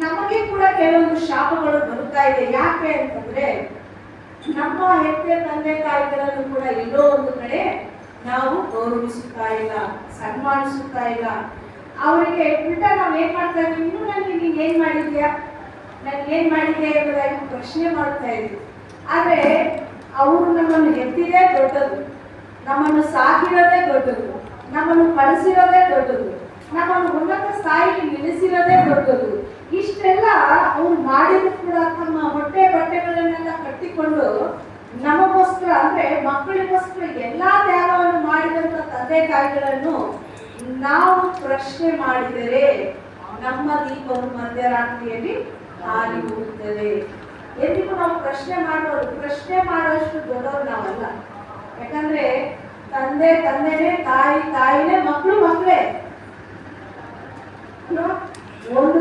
ನಮಗೆ ಕೂಡ ಕೆಲವೊಂದು ಶಾಪಗಳು ಬರುತ್ತಾ ಇದೆ. ಯಾಕೆ ಅಂತಂದ್ರೆ ನಮ್ಮ ಹೆತ್ತ ತಂದೆ ತಾಯಿಗಳನ್ನು ಕೂಡ ಎಲ್ಲೋ ಒಂದು ಕಡೆ ನಾವು ಗೌರವಿಸುತ್ತಾ ಇಲ್ಲ, ಸನ್ಮಾನಿಸುತ್ತಾ ಇಲ್ಲ. ಅವರಿಗೆ ಉಲ್ಟಾ ನಾವು ಏನ್ ಮಾಡ್ತಾ ಇದ್ವಿ, ಇನ್ನು ನನಗೆ ನೀನ್ ಏನ್ ಮಾಡಿದ್ಯಾ, ನನ್ಗೆ ಏನ್ ಮಾಡಿದ್ಯಾ ಎಂಬುದಾಗಿ ಪ್ರಶ್ನೆ ಮಾಡ್ತಾ ಇದ್ವಿ. ಆದ್ರೆ ಅವರು ನಮ್ಮನ್ನು ಎತ್ತಿದೇ ದೊಡ್ಡದು, ನಮ್ಮನ್ನು ಸಾಕಿರೋದೇ ದೊಡ್ಡದು, ನಮ್ಮನ್ನು ಕಳಿಸಿರೋದೇ ದೊಡ್ಡದು, ನಮ್ಮನ್ನು ಉನ್ನತ ಸ್ಥಾಯಿಗೆ ನಿಲ್ಲಿಸಿರೋದೇ ದೊಡ್ಡದು. ಇಷ್ಟೆಲ್ಲ ಅವ್ರು ಮಾಡಿದ್ರು ಕೂಡ ತಮ್ಮ ಹೊಟ್ಟೆ ಬಟ್ಟೆಗಳನ್ನೆಲ್ಲ ಕಟ್ಟಿಕೊಂಡು ನಮಗೋಸ್ಕರ ಅಂದ್ರೆ ಮಕ್ಕಳಿಗೋಸ್ಕರ ಎಲ್ಲಾ ತ್ಯಾಗವನ್ನು ಮಾಡಿದಂತ ತಂದೆ ತಾಯಿಗಳನ್ನು ನಾವು ಪ್ರಶ್ನೆ ಮಾಡಿದರೆ ನಮ್ಮ ದೀಪವು ಮಧ್ಯರಾತ್ರಿಯಲ್ಲಿ ಹಾರಿ ಹೋಗುತ್ತದೆ. ಎಂದಿಗೂ ನಾವು ಪ್ರಶ್ನೆ ಮಾಡುವಷ್ಟು ದೊಡ್ಡವರು ನಾವಲ್ಲ. ಯಾಕಂದ್ರೆ ತಂದೆನೇ, ತಾಯಿನೇ, ಮಕ್ಕಳೇ. ಒಂದು